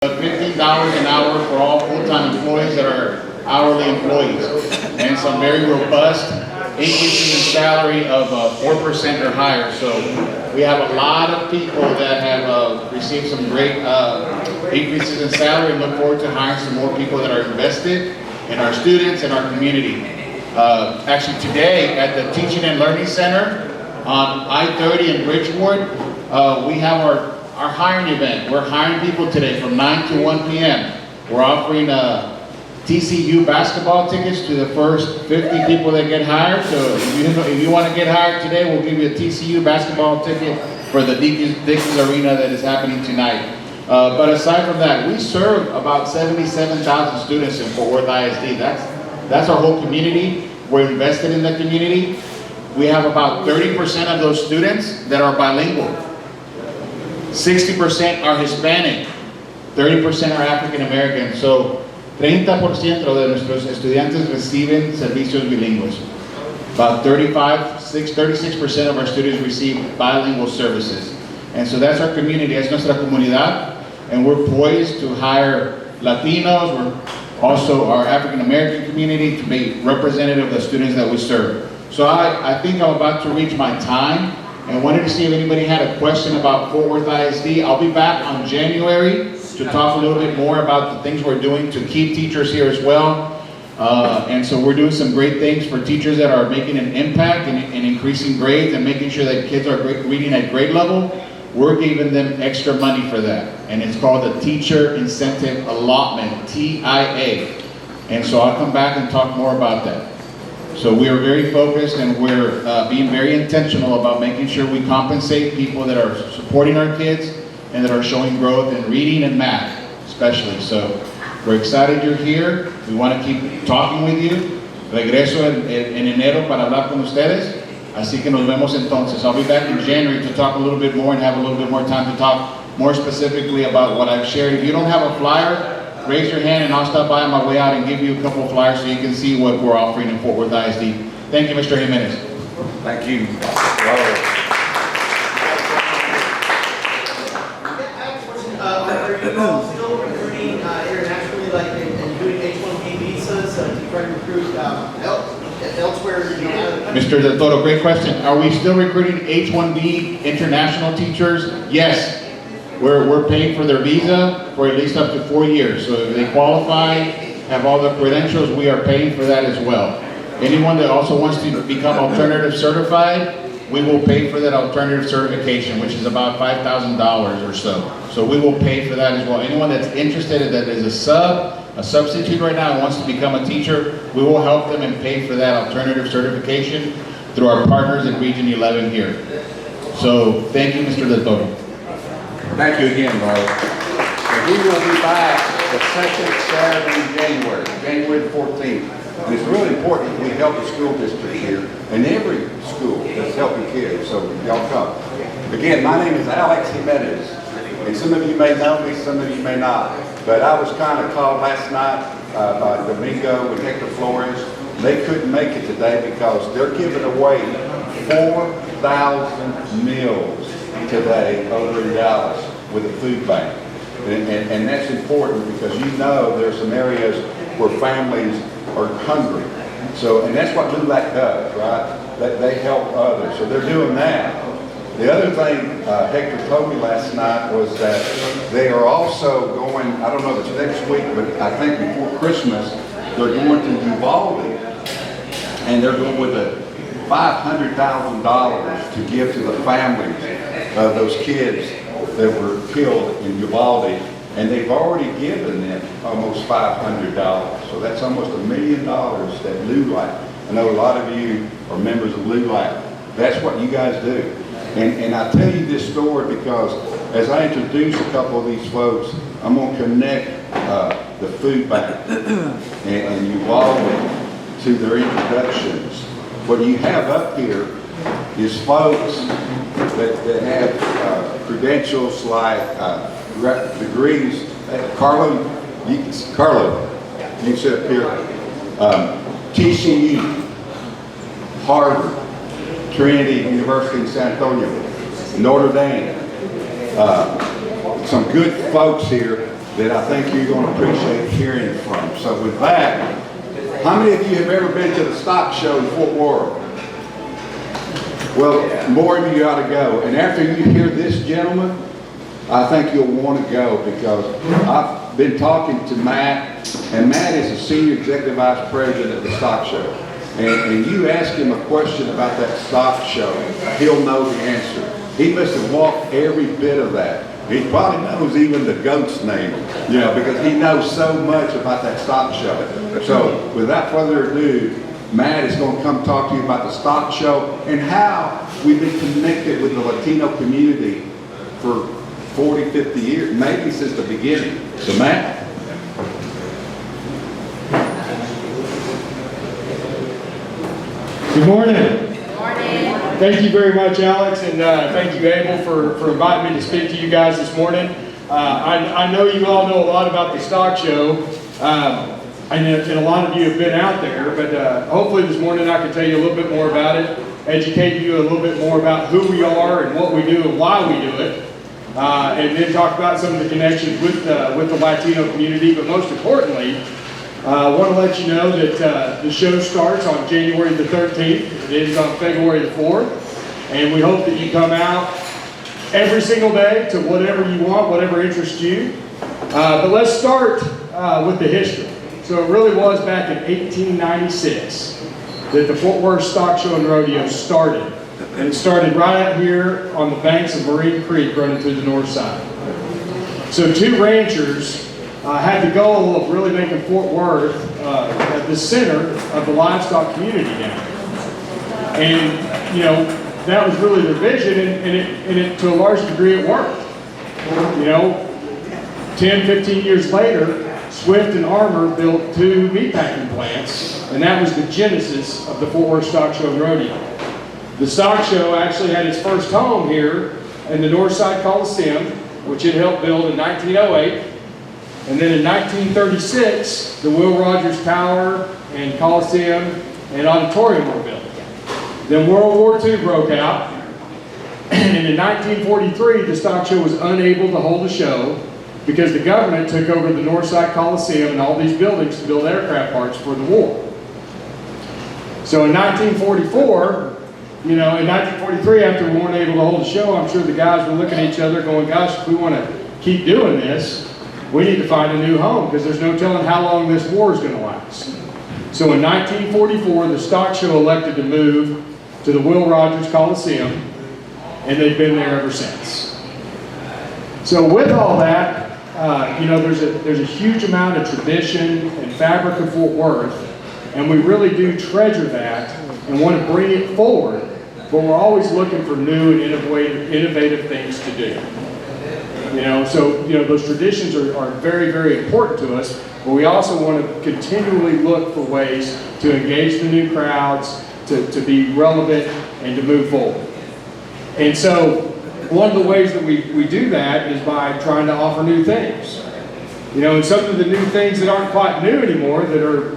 $15 an hour for all full-time employees that are hourly employees, and some very robust increases in salary of 4% or higher. So we have a lot of people that have received some great increases in salary, and look forward to hiring some more people that are invested in our students and our community. Actually today at the Teaching and Learning Center on I-30 in Bridgeport, we have our hiring event. We're hiring people today from 9 to 1 p.m. We're offering TCU basketball tickets to the first 50 people that get hired. So if you want to get hired today, we'll give you a TCU basketball ticket for the Dickies Arena that is happening tonight. But aside from that, we serve about 77,000 students in Fort Worth ISD. That's our whole community. We're invested in the community. We have about 30% of those students that are bilingual. 60% are Hispanic, 30% are African American. So 30% de nuestros estudiantes reciben servicios bilingües. About 36% of our students receive bilingual services. And so that's our community, es nuestra comunidad, and we're poised to hire Latinos. We're also our African American community to be representative of the students that we serve. So I think I'm about to reach my time, and wanted to see if anybody had a question about Fort Worth ISD. I'll be back on January to talk a little bit more about the things we're doing to keep teachers here as well. And so we're doing some great things for teachers that are making an impact and increasing grades and making sure that kids are reading at grade level. We're giving them extra money for that. And it's called the Teacher Incentive Allotment, TIA. And so I'll come back and talk more about that. So we are very focused, and we're being very intentional about making sure we compensate people that are supporting our kids and that are showing growth in reading and math, especially. So we're excited you're here. We want to keep talking with you. Regreso en enero para hablar con ustedes. Así que nos vemos entonces. I'll be back in January to talk a little bit more and have a little bit more time to talk more specifically about what I've shared. If you don't have a flyer, raise your hand and I'll stop by on my way out and give you a couple of flyers so you can see what we're offering in Fort Worth ISD. Thank you, Mr. Jimenez. Thank you. Are you all still recruiting internationally, like and doing H-1B visas to try to recruit elsewhere? Mr. Del Toro, great question. Are we still recruiting H-1B international teachers? Yes. We're paying for their visa for at least up to 4 years. So if they qualify, have all the credentials, we are paying for that as well. Anyone that also wants to become alternative certified, we will pay for that alternative certification, which is about $5,000 or so. So we will pay for that as well. Anyone that's interested, that is a substitute right now and wants to become a teacher, we will help them and pay for that alternative certification through our partners in Region 11 here. So thank you, Mr. Del Toro. Thank you again, Robert. And we will be back the second Saturday in January the 14th. And it's really important that we help the school district here and every school that's helping kids, so y'all come. Again, my name is Alex Jimenez, and some of you may know me, some of you may not. But I was kind of called last night by Domingo and Hector Flores. They couldn't make it today because they're giving away 4,000 meals today over in Dallas with a food bank. And that's important because you know there's some areas where families are hungry. So, and that's what LULAC does, right? They help others. So they're doing that. The other thing Hector told me last night was that they are also going, I don't know if it's next week, but I think before Christmas, they're going to Uvalde. And they're going with a $500,000 to give to the families of those kids that were killed in Uvalde, and they've already given them almost $500. So that's almost $1 million that LULAC. I know a lot of you are members of LULAC. That's what you guys do. And I tell you this story because as I introduce a couple of these folks, I'm going to connect the food bank and Uvalde to their introductions. What you have up here is folks that have credentials like degrees. Carlo, you can sit up here. TCU, Harvard, Trinity University in San Antonio, Notre Dame. Some good folks here that I think you're going to appreciate hearing from. So with that, how many of you have ever been to the stock show in Fort Worth? Well, more of you ought to go. And after you hear this gentleman, I think you'll want to go, because I've been talking to Matt, and Matt is a senior executive vice president at the stock show. And you ask him a question about that stock show, he'll know the answer. He must have walked every bit of that. He probably knows even the goat's name, because he knows so much about that stock show. So without further ado, Matt is going to come talk to you about the stock show and how we've been connected with the Latino community for 40, 50 years, maybe since the beginning. So Matt? Good morning. Good morning. Thank you very much, Alex, and thank you, Abel, for inviting me to speak to you guys this morning. I know you all know a lot about the stock show, and a lot of you have been out there, but hopefully this morning I can tell you a little bit more about it, educate you a little bit more about who we are and what we do and why we do it, and then talk about some of the connections with the Latino community, but most importantly, I want to let you know that the show starts on January the 13th. It ends on February the 4th. And we hope that you come out every single day to whatever you want, whatever interests you. But let's start with the history. So it really was back in 1896 that the Fort Worth Stock Show and Rodeo started. And it started right out here on the banks of Marine Creek running through the north side. So two ranchers had the goal of really making Fort Worth at the center of the livestock community now. And, that was really their vision, and it to a large degree, it worked. 10, 15 years later, Swift and Armour built two meatpacking plants, and that was the genesis of the Fort Worth Stock Show and Rodeo. The stock show actually had its first home here in the Northside Coliseum, which it helped build in 1908. And then in 1936, the Will Rogers Tower and Coliseum and Auditorium were built. Then World War II broke out, and in 1943, the stock show was unable to hold a show because the government took over the Northside Coliseum and all these buildings to build aircraft parts for the war. So in 1944, in 1943, after we weren't able to hold a show, I'm sure the guys were looking at each other going, gosh, if we want to keep doing this, we need to find a new home because there's no telling how long this war is going to last. So in 1944, the stock show elected to move to the Will Rogers Coliseum, and they've been there ever since. So with all that, there's a huge amount of tradition and fabric of Fort Worth, and we really do treasure that and want to bring it forward, but we're always looking for new and innovative things to do. Those traditions are very, very important to us, but we also want to continually look for ways to engage the new crowds, to be relevant, and to move forward. And so one of the ways that we do that is by trying to offer new things. And some of the new things that aren't quite new anymore, that are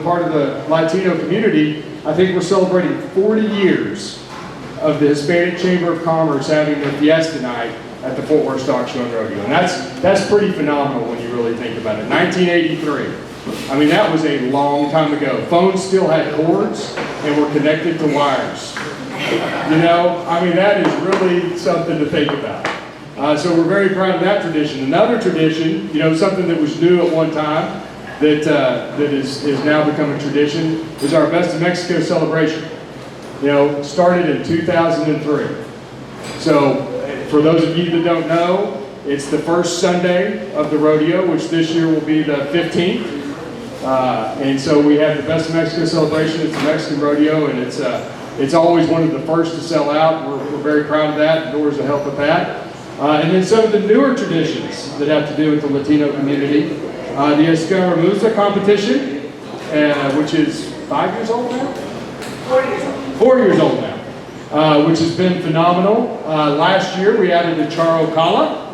part of the Latino community, I think we're celebrating 40 years of the Hispanic Chamber of Commerce having their fiesta night at the Fort Worth Stock Show and Rodeo. And that's pretty phenomenal when you really think about it. 1983. I mean, that was a long time ago. Phones still had cords and were connected to wires. That is really something to think about. So we're very proud of that tradition. Another tradition, something that was new at one time that is now become a tradition is our Best of Mexico celebration. Started in 2003. So for those of you that don't know, it's the first Sunday of the rodeo, which this year will be the 15th. And so we have the Best of Mexico celebration. It's a Mexican rodeo, and it's always one of the first to sell out. We're very proud of that. The doors will help with that. And then some of the newer traditions that have to do with the Latino community. The Escaramuza competition, which is 5 years old now? 4 years old. 4 years old now, which has been phenomenal. Last year we added the Charo Cala.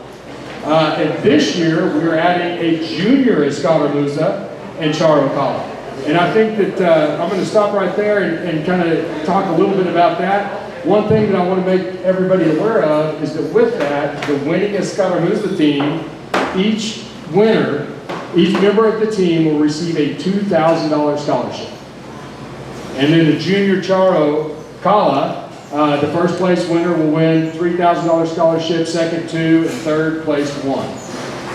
And this year we're adding a junior Escaramuza and Charo Cala. And I think that I'm going to stop right there and kind of talk a little bit about that. One thing that I want to make everybody aware of is that with that, the winning Escaramuza team each winner, each member of the team will receive a $2,000 scholarship. And then the junior Charo Kala, the first place winner will win $3,000 scholarship, second two, and third place one.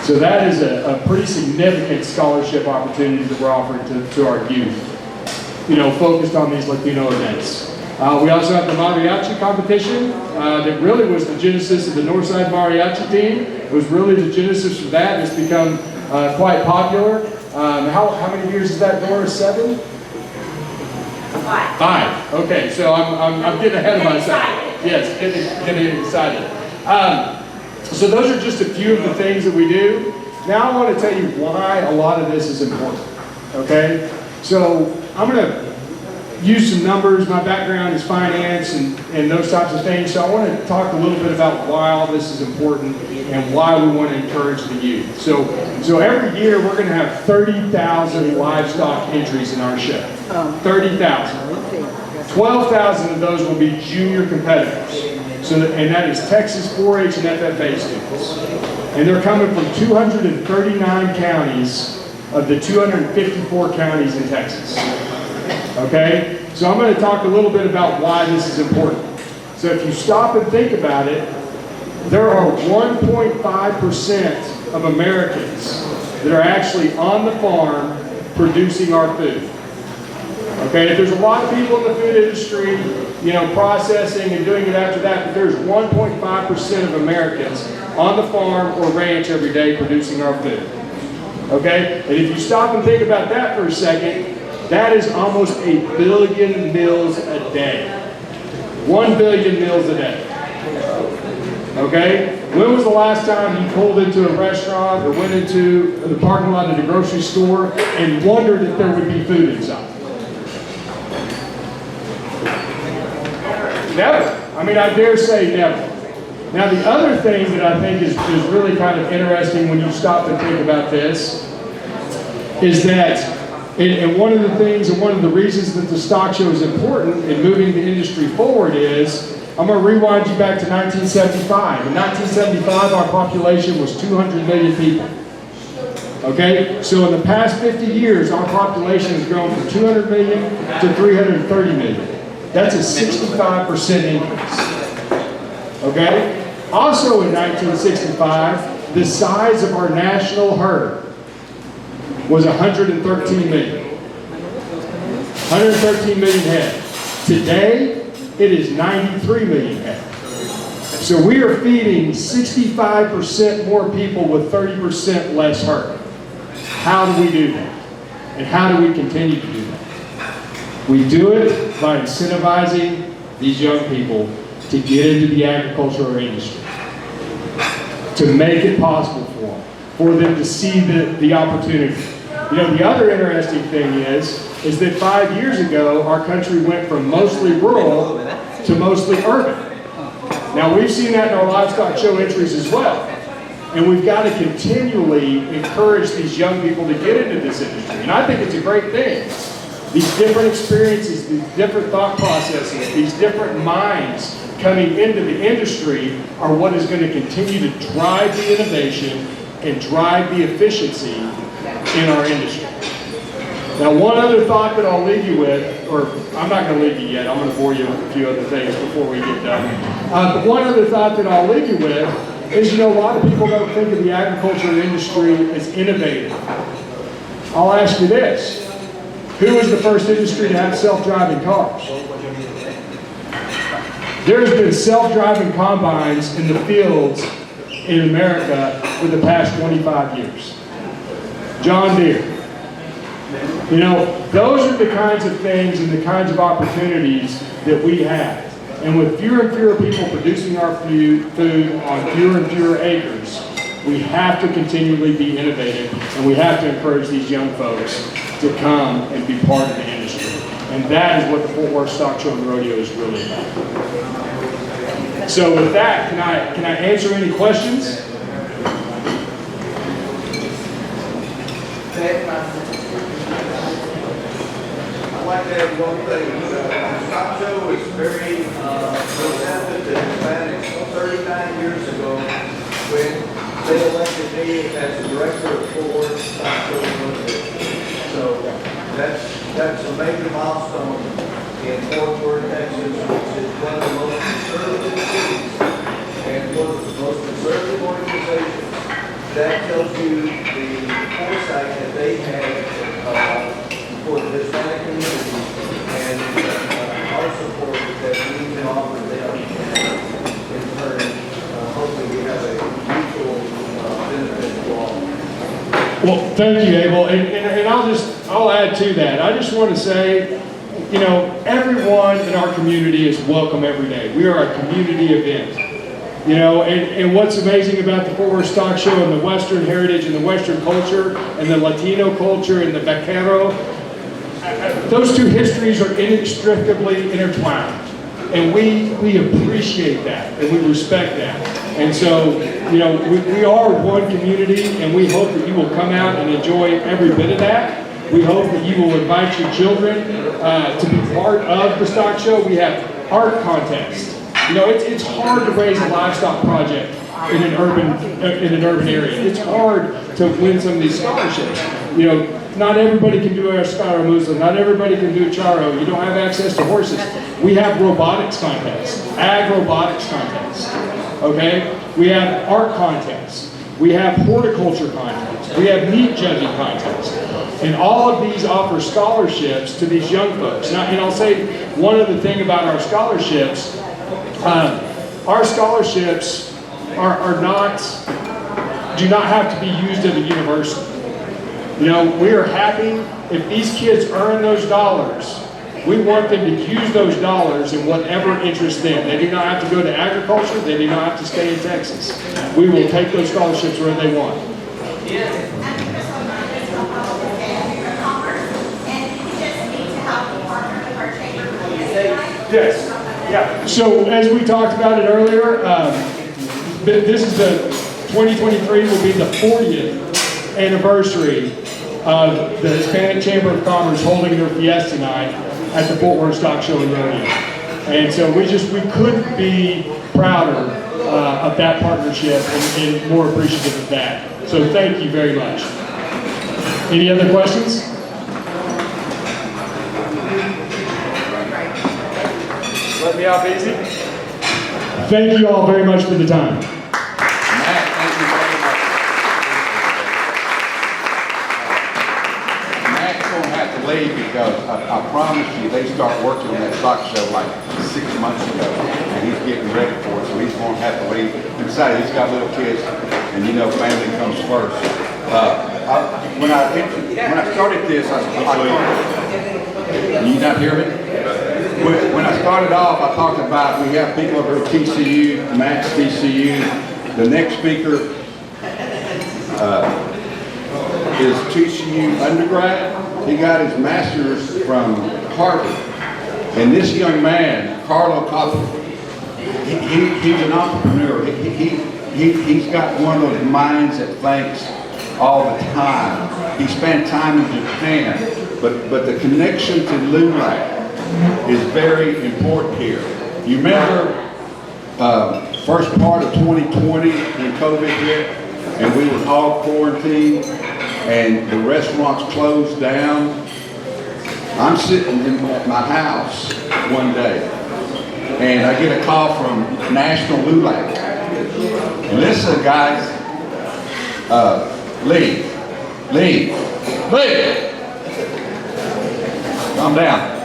So that is a pretty significant scholarship opportunity that we're offering to our youth, focused on these Latino events. We also have the mariachi competition that really was the genesis of the Northside Mariachi team. It was really the genesis for that. It's become quite popular. How many years is that, Nora? 7? 5. Okay, so I'm getting ahead of myself. Yes, getting excited. So those are just a few of the things that we do. Now I want to tell you why a lot of this is important. Okay, so I'm going to use some numbers. My background is finance and those types of things. So I want to talk a little bit about why all this is important and why we want to encourage the youth. So every year we're going to have 30,000 livestock entries in our show. 30,000. 12,000 of those will be junior competitors. And that is Texas 4-H and FFA students. And they're coming from 239 counties of the 254 counties in Texas. Okay? So I'm going to talk a little bit about why this is important. So if you stop and think about it, there are 1.5% of Americans that are actually on the farm producing our food. Okay, there's a lot of people in the food industry, processing and doing it after that, but there's 1.5% of Americans on the farm or ranch every day producing our food. Okay, and if you stop and think about that for a second, that is almost 1 billion meals a day. 1 billion meals a day. Okay? When was the last time you pulled into a restaurant or went into the parking lot at a grocery store and wondered if there would be food inside? Never. I mean, I dare say never. Now, the other thing that I think is really kind of interesting when you stop and think about this is that, and one of the things and one of the reasons that the stock show is important in moving the industry forward is, I'm going to rewind you back to 1975. In 1975, our population was 200 million people. Okay? So in the past 50 years, our population has grown from 200 million to 330 million. That's a 65% increase. Okay? Also in 1965, the size of our national herd was 113 million. 113 million head. Today, it is 93 million head. So we are feeding 65% more people with 30% less herd. How do we do that? And how do we continue to do that? We do it by incentivizing these young people to get into the agricultural industry, to make it possible for them to see the opportunity. The other interesting thing is that 5 years ago, our country went from mostly rural to mostly urban. Now, we've seen that in our livestock show entries as well. And we've got to continually encourage these young people to get into this industry. And I think it's a great thing. These different experiences, these different thought processes, these different minds coming into the industry are what is going to continue to drive the innovation and drive the efficiency in our industry. Now, one other thought that I'll leave you with, or I'm not going to leave you yet, I'm going to bore you with a few other things before we get done. But one other thought that I'll leave you with is, a lot of people don't think of the agriculture industry as innovative. I'll ask you this. Who was the first industry to have self-driving cars? There's been self-driving combines in the fields in America for the past 25 years. John Deere. Those are the kinds of things and the kinds of opportunities that we have. And with fewer and fewer people producing our food on fewer and fewer acres, we have to continually be innovative, and we have to encourage these young folks to come and be part of the industry. And that is what the Fort Worth Stock Show and Rodeo is really about. So with that, can I answer any questions? I'd like to add one thing. The stock show is very presented to Hispanics 39 years ago when they elected me as the director of Fort Stock Show and Menudo. So that's a major milestone in Fort Worth, Texas, which is one of the most conservative cities and one of the most conservative organizations. That tells you the foresight that they had for the Hispanic community and our support that we can offer them. And in turn, hopefully we have a mutual benefit to all. Well, thank you, Abel, and I'll add to that. I just want to say, you know, everyone in our community is welcome every day. We are a community event. You know, and what's amazing about the Fort Worth Stock Show and the Western heritage and the Western culture and the Latino culture and the vaquero, those two histories are inextricably intertwined. And we appreciate that and we respect that. And so, you know, we are one community and we hope that you will come out and enjoy every bit of that. We hope that you will invite your children to be part of the stock show. We have art contests. You know, it's hard to raise a livestock project in an urban area. It's hard to win some of these scholarships. You know, not everybody can do a escaramuza. Not everybody can do a charro. You don't have access to horses. We have robotics contests, ag robotics contests. Okay, we have art contests. We have horticulture contests. We have meat judging contests. And all of these offer scholarships to these young folks. Now, and I'll say one other thing about our scholarships. Our scholarships do not have to be used at a university. You know, we are happy if these kids earn those dollars. We want them to use those dollars in whatever interests them. They do not have to go to agriculture. They do not have to stay in Texas. We will take those scholarships where they want. Yes. Yeah. So as we talked about it earlier, this is the 2023 will be the 40th anniversary of the Hispanic Chamber of Commerce holding their fiesta night at the Fort Worth Stock Show and Rodeo. And so we couldn't be prouder of that partnership and more appreciative of that. So thank you very much. Any other questions? Let me off easy. Thank you all very much for the time. Matt, thank you very much. Matt's going to have to leave because I promise you they start working on that stock show like 6 months ago and he's getting ready for it, so he's going to have to leave. And besides, he's got little kids and you know family comes first. When I started this, can you not hear me? When I started off, I talked about we have people over at TCU, Matt's TCU. The next speaker is TCU undergrad. He got his master's from Harvard. And this young man, Carlo Coppola, he's an entrepreneur. He's got one of those minds that thinks all the time. He spent time in Japan, but the connection to LULAC is very important here. You remember first part of 2020 when COVID hit and we were all quarantined and the restaurants closed down? I'm sitting in my house one day and I get a call from National LULAC. And listen guys, leave. Calm down.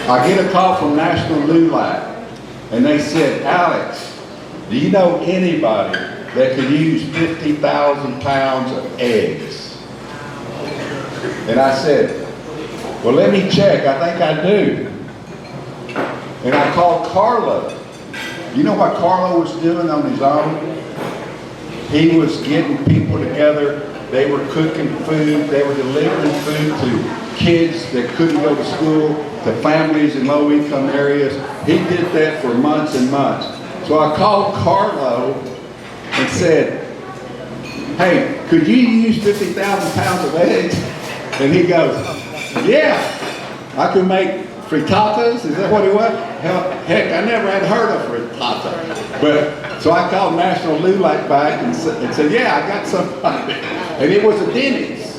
I get a call from National LULAC, and they said, Alex, do you know anybody that could use 50,000 pounds of eggs? And I said, well, let me check. I think I do. And I called Carlo. You know what Carlo was doing on his own? He was getting people together. They were cooking food. They were delivering food to kids that couldn't go to school, to families in low-income areas. He did that for months and months. So I called Carlo and said, hey, could you use 50,000 pounds of eggs? And he goes, yeah, I could make frittatas, is that what it was? Heck, I never had heard of frittata. But, so I called National LULAC back and said, yeah, I got somebody. And it was a Denny's.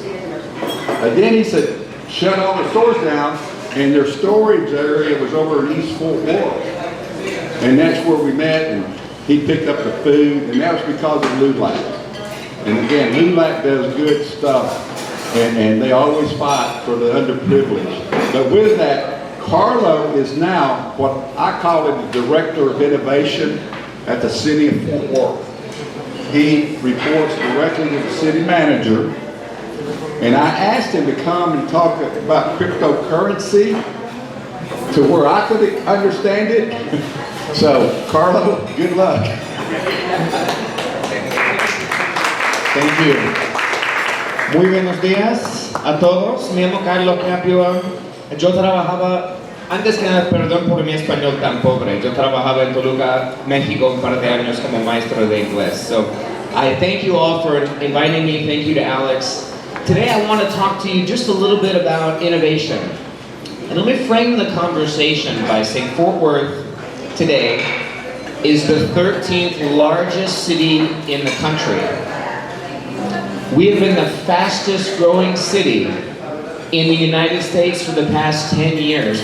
A Denny's had shut all the stores down, and their storage area was over in East Fort Worth. And that's where we met, and he picked up the food, and that was because of LULAC. And again, LULAC does good stuff, and they always fight for the underprivileged. But with that, Carlo is now what I call it the Director of Innovation at the City of Fort Worth. He reports directly to the City Manager, and I asked him to come and talk about cryptocurrency to where I could understand it. So, Carlo, good luck. Thank you. Muy buenos días a todos. Me llamo Carlos Capio. Yo trabajaba, antes que nada, perdón por mi español tan pobre. Yo trabajaba en Toluca, México, un par de años como maestro de inglés. So, I thank you all for inviting me. Thank you to Alex. Today I want to talk to you just a little bit about innovation. And let me frame the conversation by saying Fort Worth today is the 13th largest city in the country. We have been the fastest growing city in the United States for the past 10 years.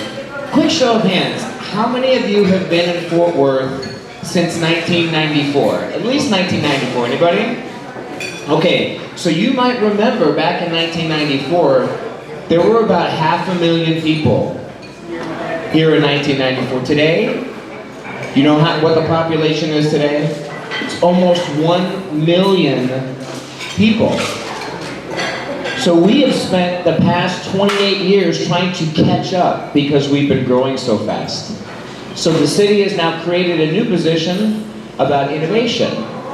Quick show of hands, how many of you have been in Fort Worth since 1994? At least 1994, anybody? Okay, so you might remember back in 1994, there were about 500,000 people here in 1994. Today, you know what the population is today? It's almost 1 million people. So we have spent the past 28 years trying to catch up because we've been growing so fast. So the city has now created a new position about innovation.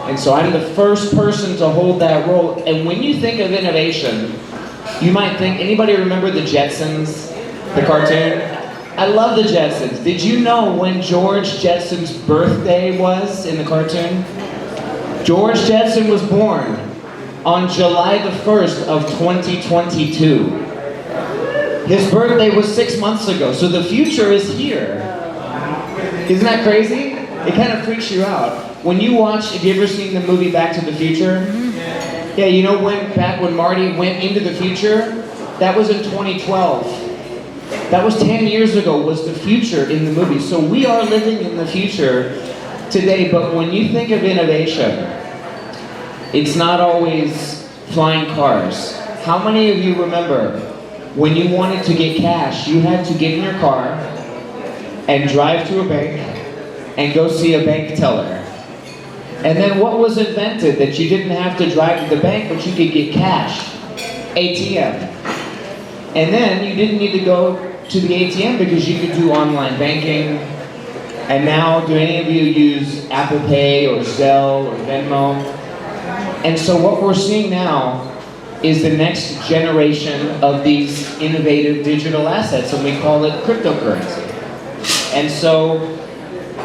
And so I'm the first person to hold that role. And when you think of innovation, you might think, anybody remember the Jetsons, the cartoon? I love the Jetsons. Did you know when George Jetson's birthday was in the cartoon? George Jetson was born on July the 1st of 2022. His birthday was 6 months ago, so the future is here. Isn't that crazy? It kind of freaks you out. When you watch, have you ever seen the movie Back to the Future? Yeah, you know back when Marty went into the future? That was in 2012. That was 10 years ago, was the future in the movie. So we are living in the future today, but when you think of innovation, it's not always flying cars. How many of you remember when you wanted to get cash, you had to get in your car and drive to a bank and go see a bank teller? And then what was invented that you didn't have to drive to the bank, but you could get cash? ATM. And then you didn't need to go to the ATM because you could do online banking. And now, do any of you use Apple Pay or Zelle or Venmo? And so what we're seeing now is the next generation of these innovative digital assets, and we call it cryptocurrency. And so,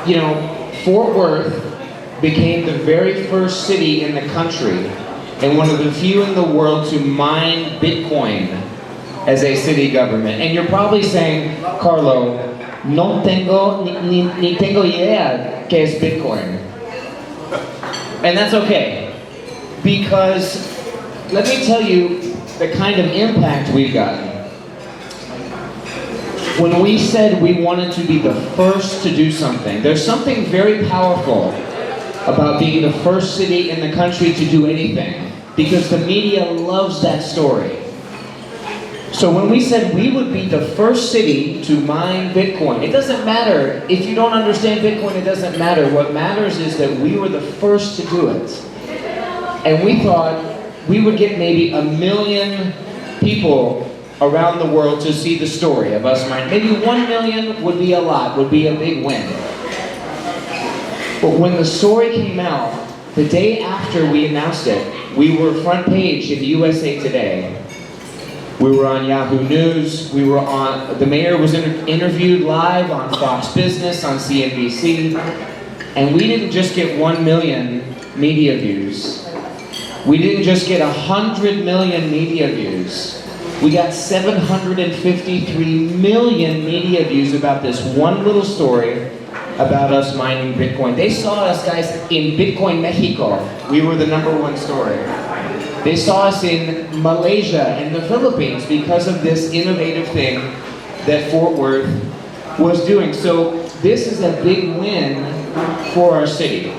you know, Fort Worth became the very first city in the country and one of the few in the world to mine Bitcoin as a city government. And you're probably saying, Carlo, no tengo ni tengo idea que es Bitcoin. And that's okay, because let me tell you the kind of impact we've gotten. When we said we wanted to be the first to do something, there's something very powerful about being the first city in the country to do anything, because the media loves that story. So when we said we would be the first city to mine Bitcoin, it doesn't matter. If you don't understand Bitcoin, it doesn't matter. What matters is that we were the first to do it. And we thought we would get maybe 1 million people around the world to see the story of us mining. Maybe 1 million would be a lot, would be a big win. But when the story came out, the day after we announced it, we were front page in USA Today. We were on Yahoo News. We were on, the mayor was interviewed live on Fox Business, on CNBC. And we didn't just get 1 million media views. We didn't just get 100 million media views. We got 753 million media views about this one little story about us mining Bitcoin. They saw us, guys, in Bitcoin Mexico. We were the #1 story. They saw us in Malaysia and the Philippines because of this innovative thing that Fort Worth was doing. So this is a big win for our city.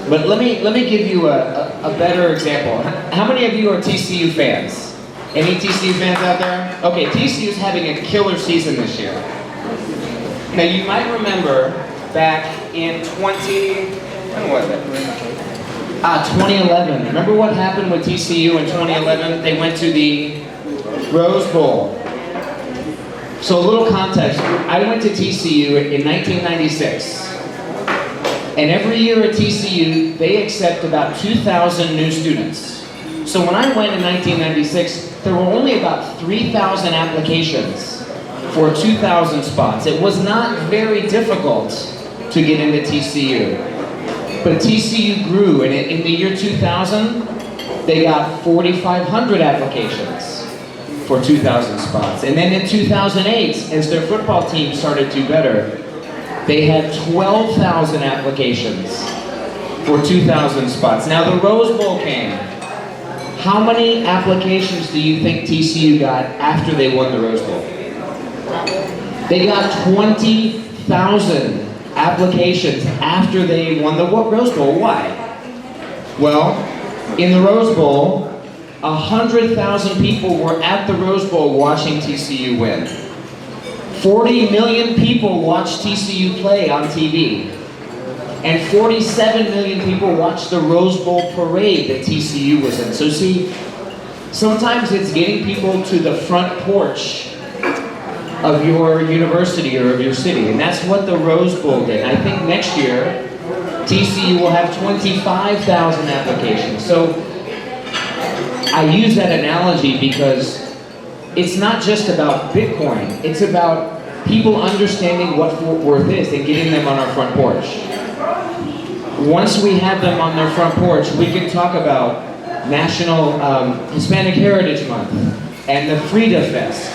But let me give you a better example. How many of you are TCU fans? Any TCU fans out there? Okay, TCU is having a killer season this year. Now you might remember back in 2011. Remember what happened with TCU in 2011? They went to the Rose Bowl. So a little context. I went to TCU in 1996. And every year at TCU, they accept about 2,000 new students. So when I went in 1996, there were only about 3,000 applications for 2,000 spots. It was not very difficult to get into TCU. But TCU grew, and in the year 2000, they got 4,500 applications for 2,000 spots. And then in 2008, as their football team started to do better, they had 12,000 applications for 2,000 spots. Now the Rose Bowl came. How many applications do you think TCU got after they won the Rose Bowl? They got 20,000 applications after they won the Rose Bowl. Why? Well, in the Rose Bowl, 100,000 people were at the Rose Bowl watching TCU win. 40 million people watched TCU play on TV. And 47 million people watched the Rose Bowl parade that TCU was in. So see, sometimes it's getting people to the front porch of your university or of your city. And that's what the Rose Bowl did. I think next year, TCU will have 25,000 applications. So I use that analogy because it's not just about Bitcoin. It's about people understanding what Fort Worth is and getting them on our front porch. Once we have them on their front porch, we can talk about National Hispanic Heritage Month and the Frida Fest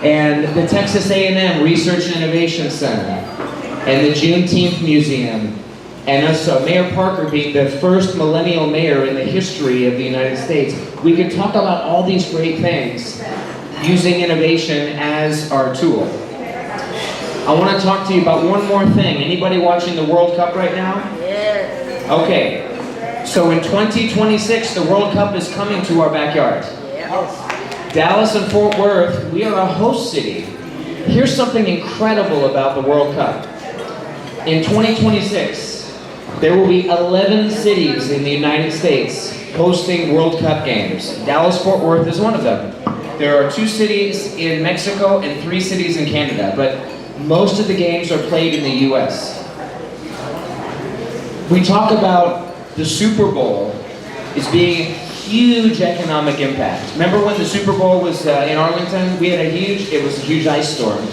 and the Texas A&M Research and Innovation Center and the Juneteenth Museum and us, Mayor Parker being the first millennial mayor in the history of the United States. We can talk about all these great things using innovation as our tool. I want to talk to you about one more thing. Anybody watching the World Cup right now? Yes. Okay. So in 2026, the World Cup is coming to our backyard. Yes. Dallas and Fort Worth, we are a host city. Here's something incredible about the World Cup. In 2026, there will be 11 cities in the United States hosting World Cup games. Dallas-Fort Worth is one of them. There are 2 cities in Mexico and 3 cities in Canada, but most of the games are played in the US. We talk about the Super Bowl as being huge economic impact. Remember when the Super Bowl was in Arlington? We had it was a huge ice storm,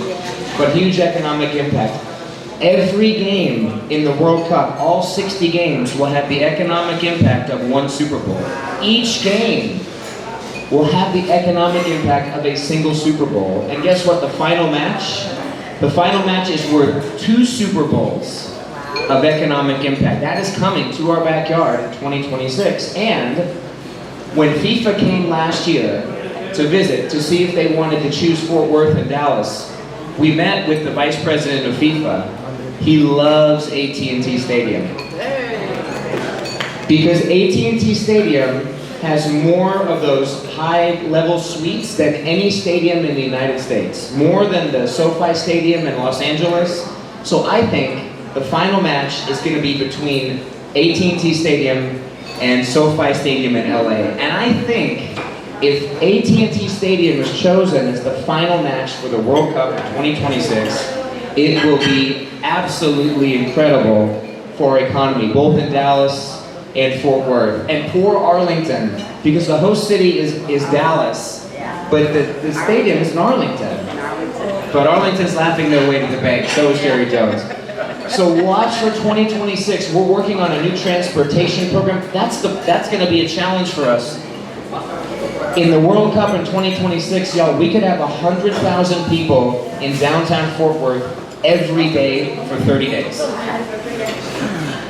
but huge economic impact. Every game in the World Cup, all 60 games, will have the economic impact of one Super Bowl. Each game will have the economic impact of a single Super Bowl. And guess what? The final match is worth 2 Super Bowls of economic impact. That is coming to our backyard in 2026. And when FIFA came last year to visit to see if they wanted to choose Fort Worth and Dallas, we met with the vice president of FIFA. He loves AT&T Stadium. Because AT&T Stadium has more of those high-level suites than any stadium in the United States. More than the SoFi Stadium in Los Angeles. So I think the final match is going to be between AT&T Stadium and SoFi Stadium in LA. And I think if AT&T Stadium is chosen as the final match for the World Cup in 2026, it will be absolutely incredible for our economy, both in Dallas and Fort Worth. And poor Arlington, because the host city is Dallas, but the stadium is in Arlington. But Arlington's laughing their way to the bank, so is Jerry Jones. So watch for 2026. We're working on a new transportation program. That's going to be a challenge for us. In the World Cup in 2026, y'all, we could have 100,000 people in downtown Fort Worth every day for 30 days.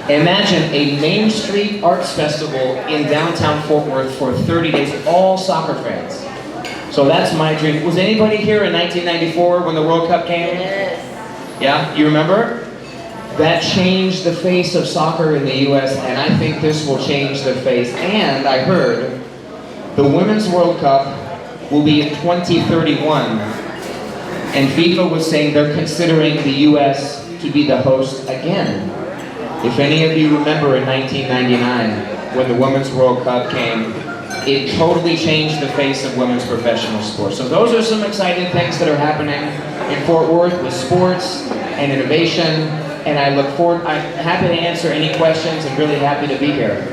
Imagine a Main Street Arts Festival in downtown Fort Worth for 30 days, all soccer fans. So that's my dream. Was anybody here in 1994 when the World Cup came? Yes. Yeah, you remember? That changed the face of soccer in the US, and I think this will change the face. And I heard the Women's World Cup will be in 2031, and FIFA was saying they're considering the US to be the host again. If any of you remember in 1999, when the Women's World Cup came, it totally changed the face of women's professional sports. So those are some exciting things that are happening in Fort Worth with sports and innovation, and I look forward, I'm happy to answer any questions and really happy to be here.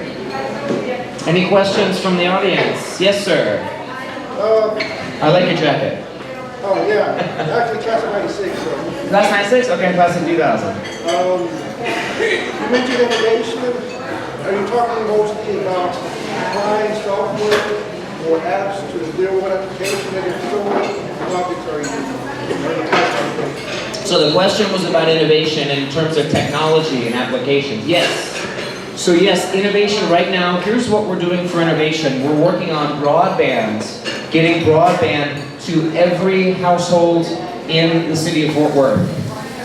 Any questions from the audience? Yes, sir. I like your jacket. Oh, yeah, actually class of 96, so. Class 96? Okay, class of 2000. You mentioned innovation. Are you talking mostly about applying software or apps to deal with application that is so topics are you? So the question was about innovation in terms of technology and applications. Yes. So yes, innovation right now, here's what we're doing for innovation. We're working on broadband, getting broadband to every household in the city of Fort Worth.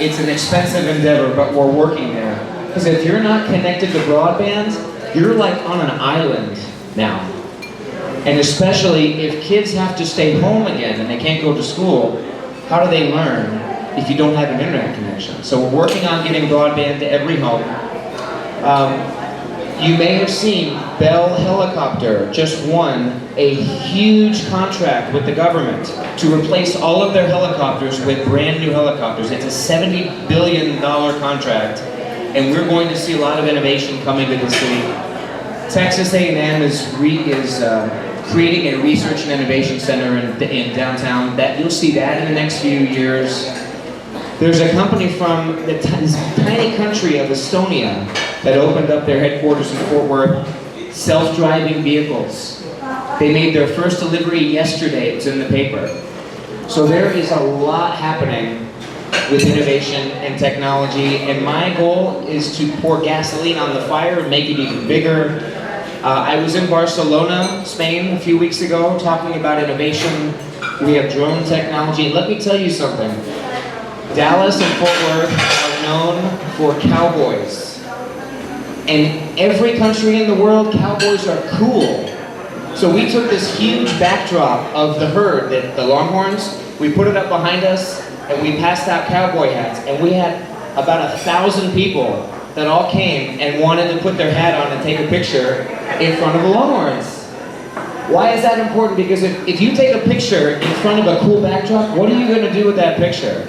It's an expensive endeavor, but we're working there. Because if you're not connected to broadband, you're like on an island now. And especially if kids have to stay home again and they can't go to school, how do they learn if you don't have an internet connection? So we're working on getting broadband to every home. You may have seen Bell Helicopter just won a huge contract with the government to replace all of their helicopters with brand new helicopters. It's a $70 billion contract, and we're going to see a lot of innovation coming to the city. Texas A&M is creating a research and innovation center in downtown. That you'll see that in the next few years. There's a company from this tiny country of Estonia that opened up their headquarters in Fort Worth, self-driving vehicles. They made their first delivery yesterday, it's in the paper. So there is a lot happening with innovation and technology, and my goal is to pour gasoline on the fire and make it even bigger. I was in Barcelona, Spain, a few weeks ago, talking about innovation. We have drone technology. Let me tell you something. Dallas and Fort Worth are known for cowboys. And every country in the world, cowboys are cool. So we took this huge backdrop of the herd, the Longhorns, we put it up behind us, and we passed out cowboy hats. And we had about 1,000 people that all came and wanted to put their hat on and take a picture in front of the Longhorns. Why is that important? Because if you take a picture in front of a cool backdrop, what are you going to do with that picture?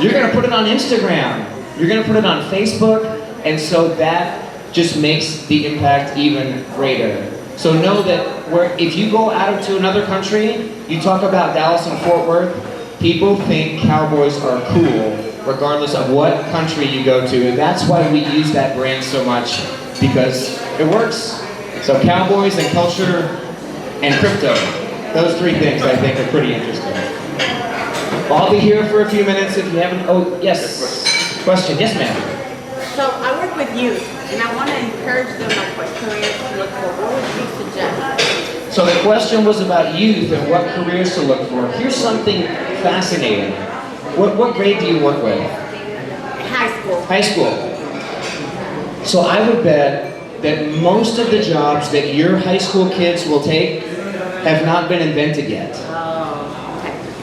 You're going to put it on Instagram. You're going to put it on Facebook. And so that just makes the impact even greater. So know that if you go out to another country, you talk about Dallas and Fort Worth, people think cowboys are cool, regardless of what country you go to. And that's why we use that brand so much, because it works. So cowboys and culture and crypto, those three things I think are pretty interesting. I'll be here for a few minutes if you haven't. Oh, yes. Question. Yes, ma'am. So I work with youth, and I want to encourage them on what careers to look for. What would you suggest? So the question was about youth and what careers to look for. Here's something fascinating. What grade do you work with? High school. High school. So I would bet that most of the jobs that your high school kids will take have not been invented yet.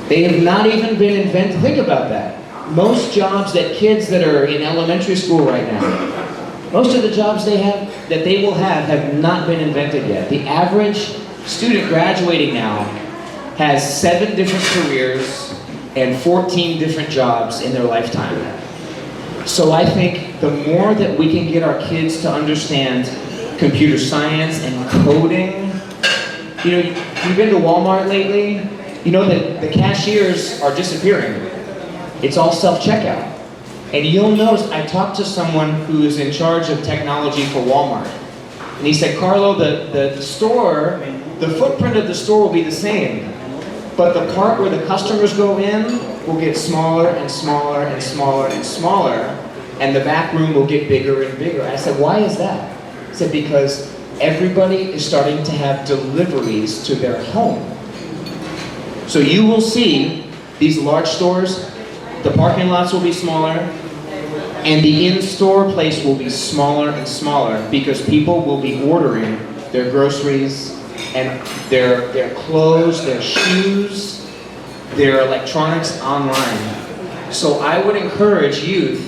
They have not even been invented. Think about that. Most jobs that kids that are in elementary school right now, most of the jobs that they will have not been invented yet. The average student graduating now has 7 different careers and 14 different jobs in their lifetime. So I think the more that we can get our kids to understand computer science and coding, you know, you've been to Walmart lately, you know that the cashiers are disappearing. It's all self-checkout. And you'll notice, I talked to someone who is in charge of technology for Walmart. And he said, Carlo, the store, the footprint of the store will be the same, but the part where the customers go in will get smaller and smaller and smaller and smaller, and the back room will get bigger and bigger. I said, why is that? He said, because everybody is starting to have deliveries to their home. So you will see these large stores, the parking lots will be smaller, and the in-store place will be smaller and smaller because people will be ordering their groceries and their clothes, their shoes, their electronics online. So I would encourage youth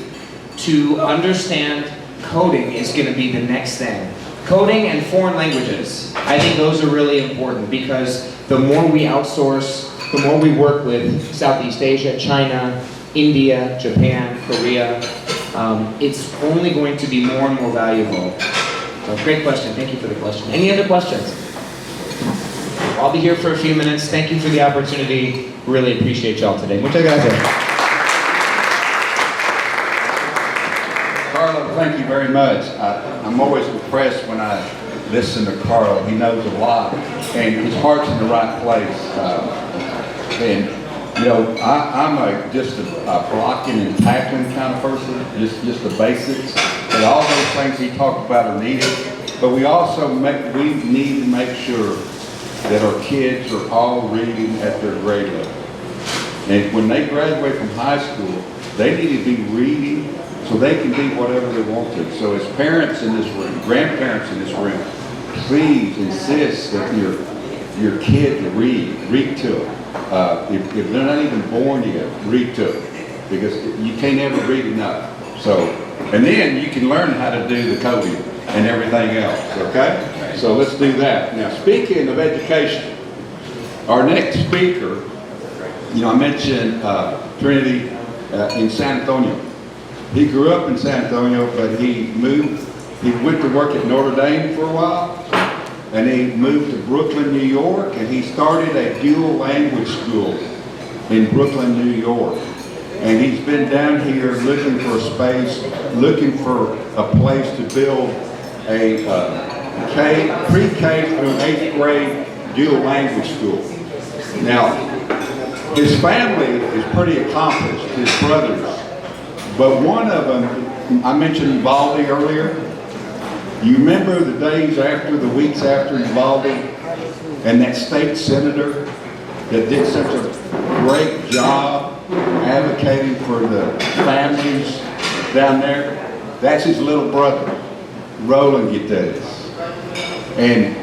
to understand coding is going to be the next thing. Coding and foreign languages. I think those are really important because the more we outsource, the more we work with Southeast Asia, China, India, Japan, Korea, it's only going to be more and more valuable. So great question. Thank you for the question. Any other questions? I'll be here for a few minutes. Thank you for the opportunity. Really appreciate y'all today. Muchas gracias. Carlo, thank you very much. I'm always impressed when I listen to Carlo. He knows a lot, and his heart's in the right place. And you know, I'm just a blocking and tackling kind of person, just the basics. And all those things he talked about are needed, but we also we need to make sure that our kids are all reading at their grade level. And when they graduate from high school, they need to be reading so they can be whatever they want to. So as parents in this room, grandparents in this room, please insist that your kids read to them. If they're not even born yet, read to them, because you can't ever read enough. So, and then you can learn how to do the coding and everything else, okay? So let's do that. Now, speaking of education, our next speaker, you know, I mentioned Trinity in San Antonio. He grew up in San Antonio, but he went to work at Notre Dame for a while. And he moved to Brooklyn, New York, and he started a dual language school in Brooklyn, New York. And he's been down here looking for a space, looking for a place to build a pre-K through 8th grade dual language school. Now, his family is pretty accomplished, his brothers. But one of them, I mentioned Baldy earlier. You remember the days after, the weeks after Uvalde, and that state senator that did such a great job advocating for the families down there? That's his little brother, Roland Gutierrez. And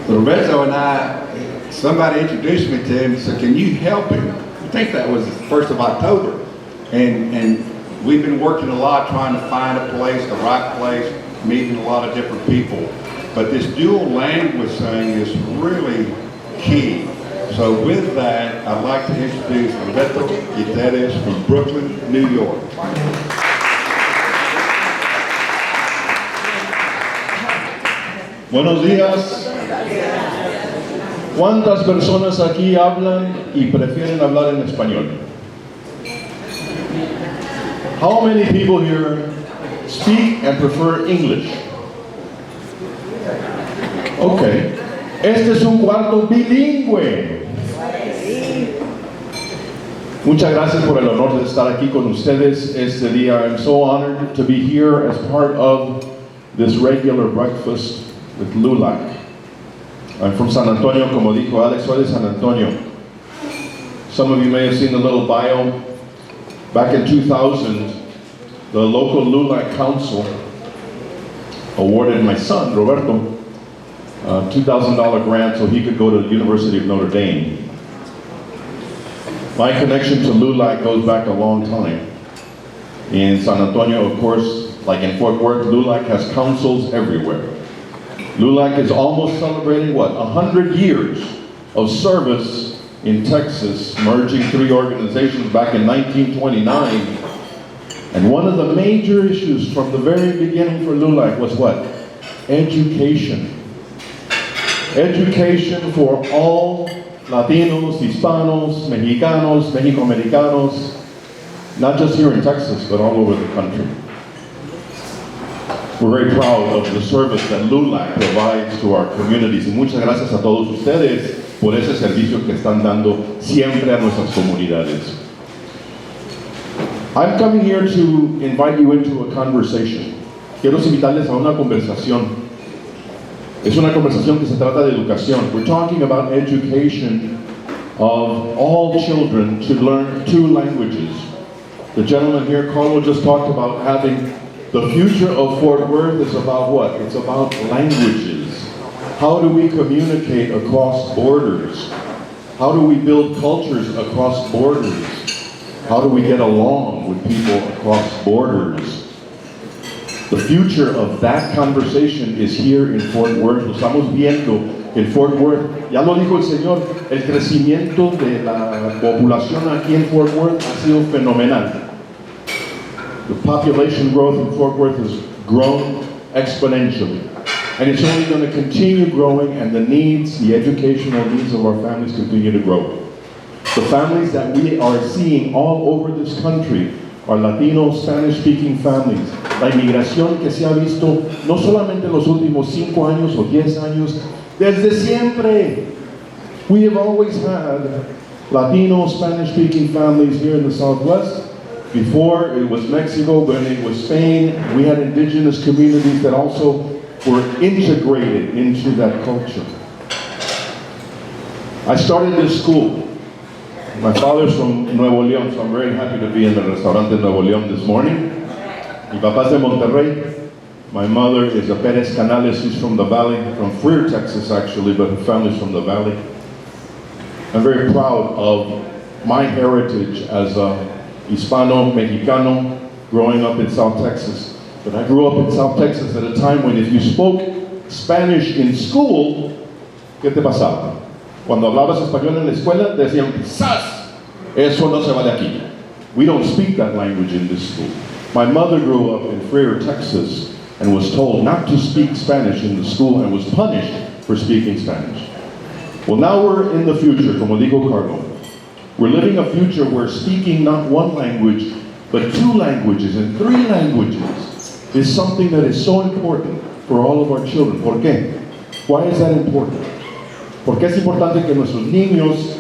Lorenzo and I, somebody introduced me to him and said, can you help him? I think that was the 1st of October. And we've been working a lot trying to find a place, the right place, meeting a lot of different people. But this dual language thing is really key. So with that, I'd like to introduce Lorenzo Gutierrez from Brooklyn, New York. Buenos días. ¿Cuántas personas aquí hablan y prefieren hablar en español? How many people here speak and prefer English? Okay. Este es un cuarto bilingüe. Muchas gracias por el honor de estar aquí con ustedes este día. I'm so honored to be here as part of this regular breakfast with LULAC. I'm from San Antonio, como dijo Alex, soy de San Antonio. Some of you may have seen the little bio. Back in 2000, the local LULAC council awarded my son, Roberto, a $2,000 grant so he could go to the University of Notre Dame. My connection to LULAC goes back a long time. In San Antonio, of course, like in Fort Worth, LULAC has councils everywhere. LULAC is almost celebrating, 100 years of service in Texas, merging 3 organizations back in 1929. And one of the major issues from the very beginning for LULAC was what? Education. Education for all Latinos, Hispanos, Mexicanos, Mexicoamericanos, not just here in Texas, but all over the country. We're very proud of the service that LULAC provides to our communities. Y muchas gracias a todos ustedes por ese servicio que están dando siempre a nuestras comunidades. I'm coming here to invite you into a conversation. Quiero invitarles a una conversación. Es una conversación que se trata de educación. We're talking about education of all children to learn 2 languages. The gentleman here, Carlo, just talked about having the future of Fort Worth is about what? It's about languages. How do we communicate across borders? How do we build cultures across borders? How do we get along with people across borders? The future of that conversation is here in Fort Worth. Lo estamos viendo en Fort Worth. Ya lo dijo el Señor, el crecimiento de la población aquí en Fort Worth ha sido fenomenal. The population growth in Fort Worth has grown exponentially. And it's only going to continue growing, and the needs, the educational needs of our families continue to grow. The families that we are seeing all over this country are Latino, Spanish-speaking families. La inmigración que se ha visto no solamente en los últimos 5 años o 10 años, desde siempre. We have always had Latino, Spanish-speaking families here in the Southwest. Before it was Mexico, when it was Spain, we had indigenous communities that also were integrated into that culture. I started this school. My father's from Nuevo León, so I'm very happy to be in the restaurante Nuevo León this morning. Mi papá's de Monterrey. My mother is a Perez Canales, she's from the Valley, from Freer, Texas actually, but her family's from the Valley. I'm very proud of my heritage as a Hispano, Mexicano, growing up in South Texas. But I grew up in South Texas at a time when if you spoke Spanish in school, ¿qué te pasaba? Cuando hablabas español en la escuela, decían, ¡zas! Eso no se vale aquí. We don't speak that language in this school. My mother grew up in Freer, Texas, and was told not to speak Spanish in the school and was punished for speaking Spanish. Well, now we're in the future, como dijo Carlo. We're living a future where speaking not 1 language, but 2 languages and 3 languages is something that is so important for all of our children. ¿Por qué? Why is that important? Porque es importante que nuestros niños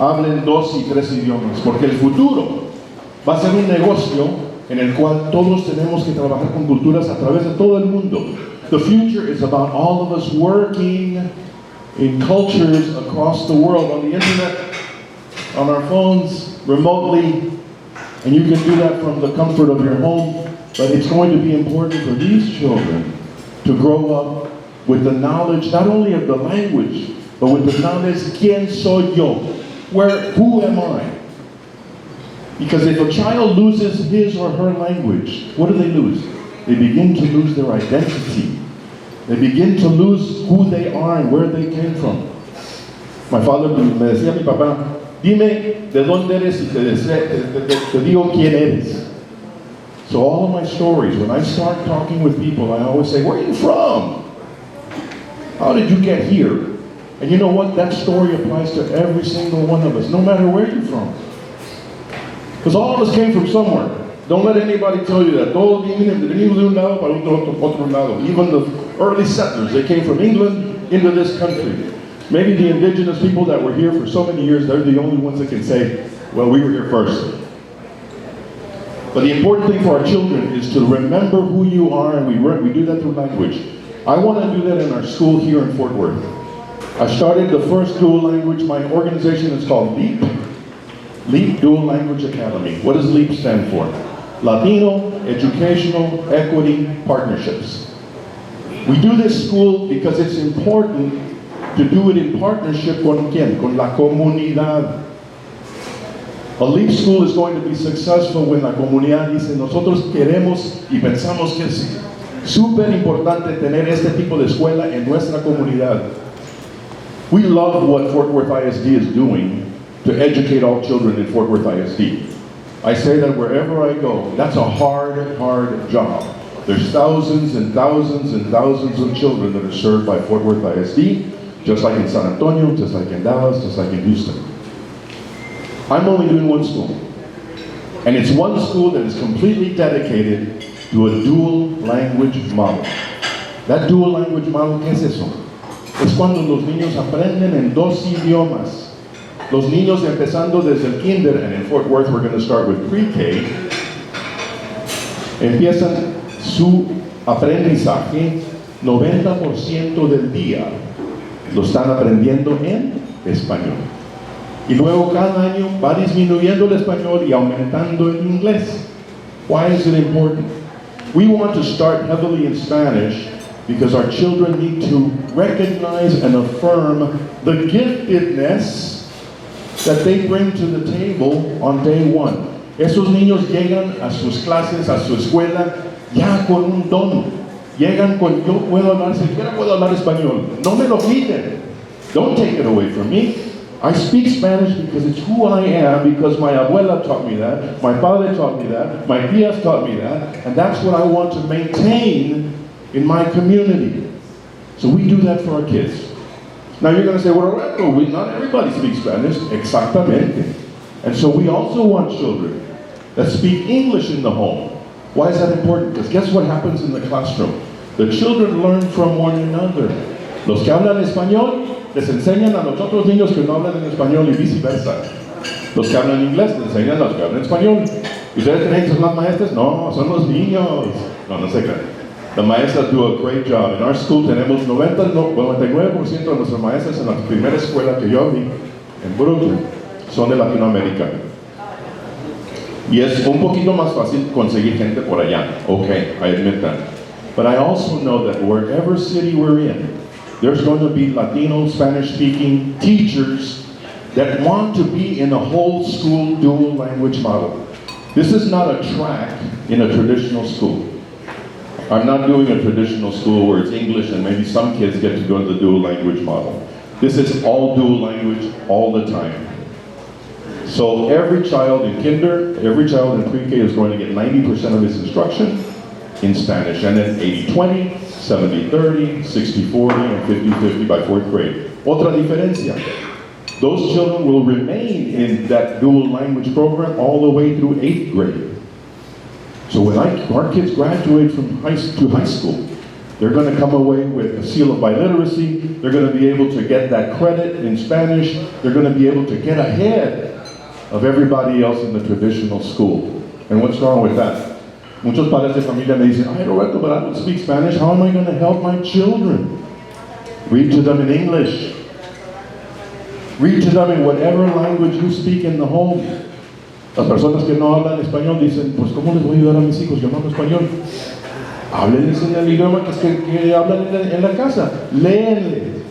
hablen 2 y 3 idiomas, porque el futuro va a ser un negocio en el cual todos tenemos que trabajar con culturas a través de todo el mundo. The future is about all of us working in cultures across the world, on the internet, on our phones, remotely, and you can do that from the comfort of your home, but it's going to be important for these children to grow up with the knowledge not only of the language, but with the knowledge, ¿quién soy yo? Who am I? Because if a child loses his or her language, what do they lose? They begin to lose their identity. They begin to lose who they are and where they came from. My father me decía mi papá, dime de dónde eres y te digo quién eres. So all of my stories, when I start talking with people, I always say, where are you from? How did you get here? And you know what? That story applies to every single one of us, no matter where you're from. Because all of us came from somewhere. Don't let anybody tell you that. Todos venimos de un lado para otro lado. Even the early settlers, they came from England into this country. Maybe the indigenous people that were here for so many years, they're the only ones that can say, well, we were here first. But the important thing for our children is to remember who you are, and we do that through language. I want to do that in our school here in Fort Worth. I started the first dual language. My organization is called LEAP Dual Language Academy. What does LEAP stand for? Latino, Educational, Equity, Partnerships. We do this school because it's important to do it in partnership con quién? Con la comunidad. A LEAP school is going to be successful when la comunidad dice, nosotros queremos y pensamos que es súper importante tener este tipo de escuela en nuestra comunidad. We love what Fort Worth ISD is doing to educate all children in Fort Worth ISD. I say that wherever I go, that's a hard, hard job. There's thousands and thousands and thousands of children that are served by Fort Worth ISD, just like in San Antonio, just like in Dallas, just like in Houston. I'm only doing one school. And it's one school that is completely dedicated to a dual language model. That dual language model, ¿qué es eso? Es cuando los niños aprenden en dos idiomas. Los niños empezando desde el kinder, and in Fort Worth we're going to start with pre-K, empiezan su aprendizaje 90% del día. Lo están aprendiendo en español. Y luego cada año va disminuyendo el español y aumentando el inglés. Why is it important? We want to start heavily in Spanish because our children need to recognize and affirm the giftedness that they bring to the table on day one. Esos niños llegan a sus clases, a su escuela, ya con un don. Llegan con, yo puedo hablar, siquiera puedo hablar español. No me lo quiten. Don't take it away from me. I speak Spanish because it's who I am, because my abuela taught me that, my father taught me that, my tías taught me that, and that's what I want to maintain in my community. So we do that for our kids. Now you're going to say, well, not everybody speaks Spanish. Exactamente. And so we also want children that speak English in the home. Why is that important? Because guess what happens in the classroom? The children learn from one another. Los que hablan español les enseñan a los otros niños que no hablan en español y viceversa. Los que hablan inglés les enseñan a los que hablan español. ¿Ustedes creen que son las maestras? No, son los niños. No, no se crean. The maestras do a great job. In our school tenemos 99% de nuestras maestras en la primera escuela que yo vi en Brooklyn son de Latinoamérica. Y es un poquito más fácil conseguir gente por allá. Okay, I admit that. But I also know that wherever city we're in, there's going to be Latino, Spanish-speaking teachers that want to be in a whole school dual language model. This is not a track in a traditional school. I'm not doing a traditional school where it's English and maybe some kids get to go to the dual language model. This is all dual language all the time. So every child in kinder, every child in pre-K is going to get 90% of his instruction in Spanish, and then 80-20, 70-30, 60-40, and 50-50 by 4th grade. Otra diferencia. Those children will remain in that dual language program all the way through 8th grade. So when our kids graduate from high school, they're going to come away with a seal of biliteracy. They're going to be able to get that credit in Spanish. They're going to be able to get ahead of everybody else in the traditional school. And what's wrong with that? Muchos padres de familia me dicen, ay Roberto, but I don't speak Spanish. How am I going to help my children? Read to them in English. Read to them in whatever language you speak in the home. Las personas que no hablan español dicen, pues ¿cómo les voy a ayudar a mis hijos? Yo no hablo español. Háblenles en el idioma que hablan en la casa. Léenles.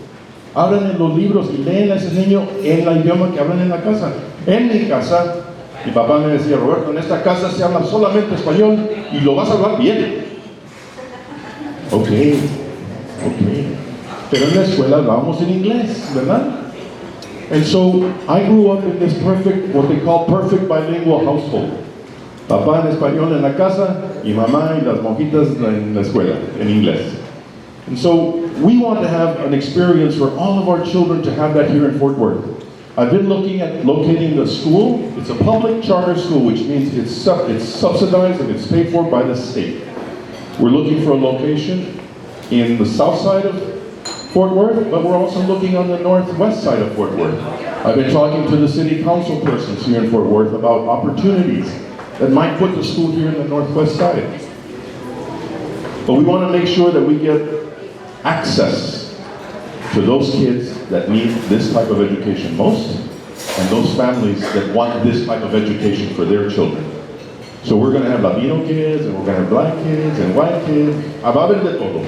Hablan en los libros y léenle a ese niño en el idioma que hablan en la casa. En mi casa, mi papá me decía, Roberto, en esta casa se habla solamente español y lo vas a hablar bien. Ok. Pero en la escuela hablábamos en inglés, ¿verdad? And so I grew up in this perfect, what they call perfect bilingual household. Papá en español en la casa y mamá y las monjitas en la escuela, en inglés. And so we want to have an experience for all of our children to have that here in Fort Worth. I've been looking at locating the school. It's a public charter school, which means it's subsidized and it's paid for by the state. We're looking for a location in the south side of Fort Worth, but we're also looking on the northwest side of Fort Worth. I've been talking to the city council persons here in Fort Worth about opportunities that might put the school here in the northwest side. But we want to make sure that we get access to those kids that need this type of education most, and those families that want this type of education for their children. So we're going to have Latino kids, and we're going to have black kids, and white kids. Va a haber de todo.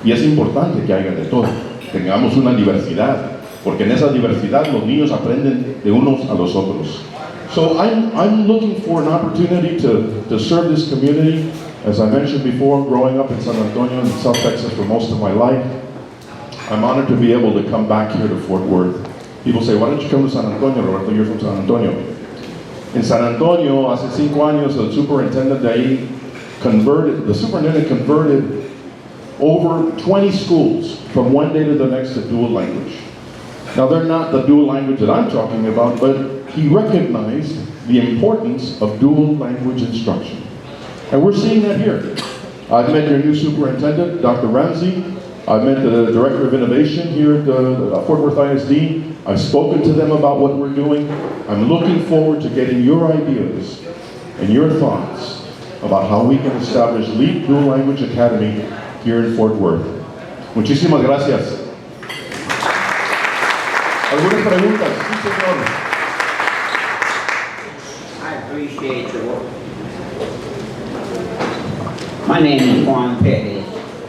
Y es importante que haya de todo, tengamos una diversidad, porque en esa diversidad los niños aprenden de unos a los otros. So I'm looking for an opportunity to serve this community. As I mentioned before, growing up in San Antonio in South Texas for most of my life, I'm honored to be able to come back here to Fort Worth. People say, why don't you come to San Antonio, Roberto? You're from San Antonio. In San Antonio, hace 5 años, the superintendent de ahí converted over 20 schools from one day to the next to dual language. Now they're not the dual language that I'm talking about, but he recognized the importance of dual language instruction. And we're seeing that here. I've met your new superintendent, Dr. Ramsey. I've met the Director of Innovation here at the Fort Worth ISD. I've spoken to them about what we're doing. I'm looking forward to getting your ideas and your thoughts about how we can establish LEAP Dual Language Academy here in Fort Worth. Muchísimas gracias. ¿Algunas preguntas? Sí, señor. I appreciate the work. My name is Juan Perez,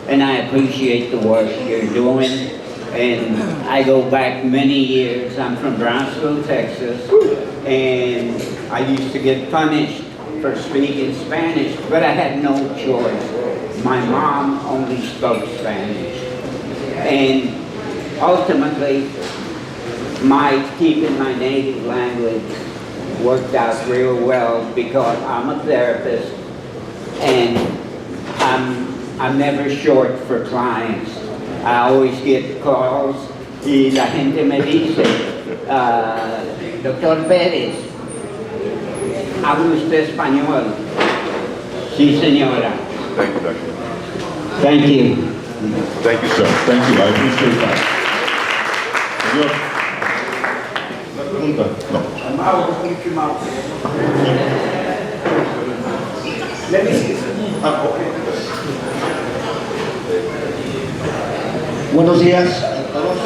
and I appreciate the work you're doing. And I go back many years. I'm from Brownsville, Texas, and I used to get punished for speaking Spanish, but I had no choice. My mom only spoke Spanish. And ultimately, keeping my native language worked out real well because I'm a therapist and I'm never short for clients. I always get calls y la gente me dice, Doctor Pérez, ¿habla usted español? Sí, señora. Thank you, Doctor. Thank you. Thank you, sir. Thank you. I appreciate that. Señor. ¿Una pregunta? No. Let me see. Buenos días a todos.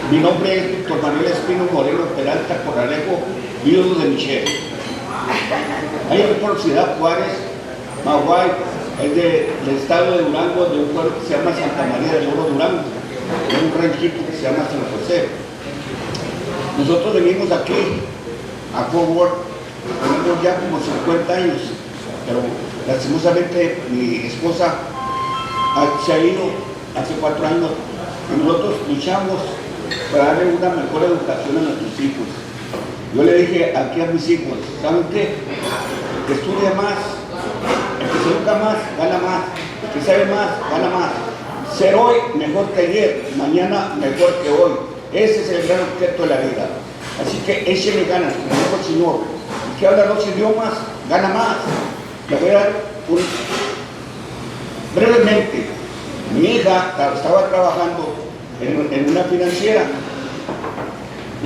Mi nombre es Víctor Manuel Espino Moreno Peralta Corralejo, viudo de Michelle. Ahí por Ciudad Juárez, Maguay, es del estado de Durango, de un pueblo que se llama Santa María del Oro Durango, de un ranchito que se llama San José. Nosotros venimos aquí a Fort Worth, tenemos ya como 50 años, pero lastimosamente mi esposa se ha ido hace 4 años y nosotros luchamos para darle una mejor educación a nuestros hijos. Yo le dije aquí a mis hijos, ¿saben qué? El que estudia más, el que se educa más, gana más, el que sabe más, gana más. Ser hoy mejor que ayer, mañana mejor que hoy. Ese es el gran objeto de la vida. Así que échenle ganas, como dijo el Señor. El que habla 2 idiomas, gana más. Le voy a dar brevemente. Mi hija estaba trabajando en una financiera.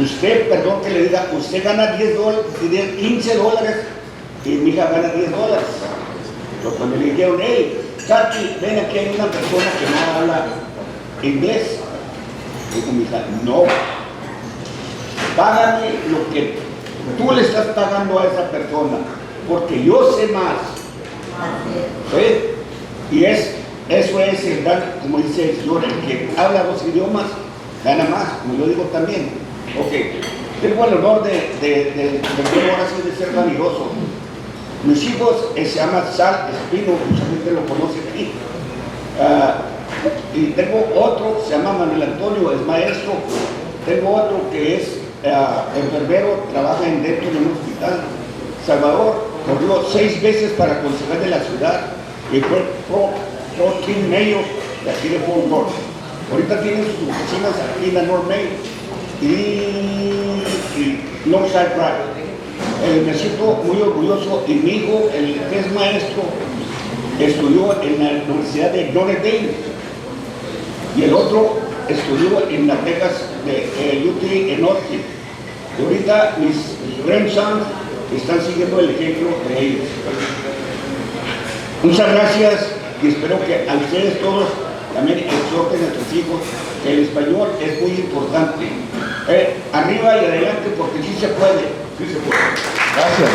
Usted, perdón que le diga, usted gana $10, $15 y mi hija gana $10. Pero cuando le dijeron, hey, Chachi, ven aquí, hay una persona que no habla inglés. Dijo mi hija, no, págame lo que tú le estás pagando a esa persona, porque yo sé más. ¿Sí? Y eso es el gran, como dice el Señor, el que habla 2 idiomas, gana más, como yo digo también. Ok, tengo el honor de ahora sí de ser vanidoso. Mis hijos se llaman Sal Espino, mucha gente lo conoce aquí. Y tengo otro, se llama Manuel Antonio, es maestro. Tengo otro que es enfermero, trabaja dentro de un hospital. Salvador corrió 6 veces para concejal de la ciudad y fue pro Team Mayor de aquí de Fort Worth. Ahorita tienen sus oficinas aquí en la North Main y Northside Drive. Me siento muy orgulloso y mi hijo, el que es maestro, estudió en la Universidad de Notre Dame y el otro estudió en la Texas de UT en Austin. Y ahorita mis grandsons están siguiendo el ejemplo de ellos. Muchas gracias y espero que a ustedes todos también exhorten a sus hijos que el español es muy importante. Arriba y adelante porque sí se puede. Sí se puede. Gracias.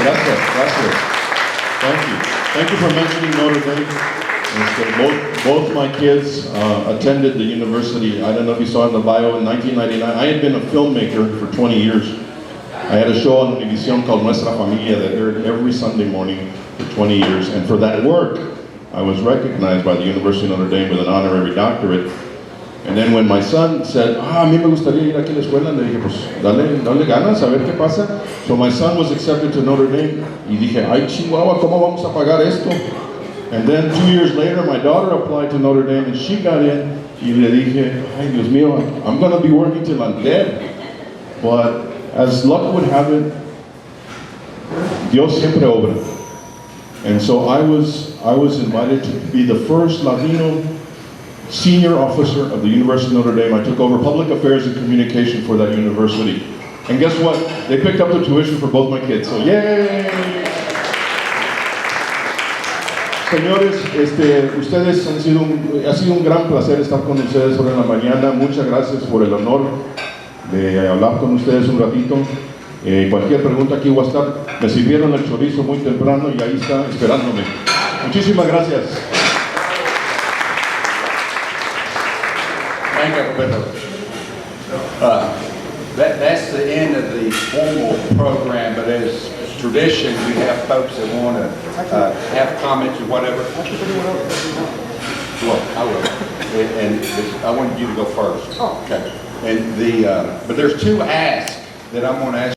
Thank you for mentioning Notre Dame. Both my kids attended the university. I don't know if you saw in the bio in 1999. I had been a filmmaker for 20 years. I had a show on Univision called Nuestra Familia that aired every Sunday morning for 20 years. And for that work, I was recognized by the University of Notre Dame with an honorary doctorate. And then when my son said, a mí me gustaría ir aquí a la escuela, le dije, pues dale ganas, a ver qué pasa. So my son was accepted to Notre Dame. Y dije, ay Chihuahua, ¿cómo vamos a pagar esto? And then 2 years later, my daughter applied to Notre Dame and she got in. Y le dije, ay Dios mío, I'm going to be working till I'm dead. But as luck would have it, Dios siempre obra. And so I was I was invited to be the first Latino senior officer of the University of Notre Dame. I took over public affairs and communication for that university. And guess what? They picked up the tuition for both my kids, so yay! Señores, ustedes ha sido un gran placer estar con ustedes hoy en la mañana. Muchas gracias por el honor de hablar con ustedes un ratito. Cualquier pregunta aquí voy a estar. Me sirvieron el chorizo muy temprano y ahí está esperándome. Muchísimas gracias. Thank you, Roberto. That's the end of the formal program, but as tradition, we have folks that want to have comments or whatever. Well, I will. And I wanted you to go first. Oh, okay. And but there's two asks that I'm going to ask.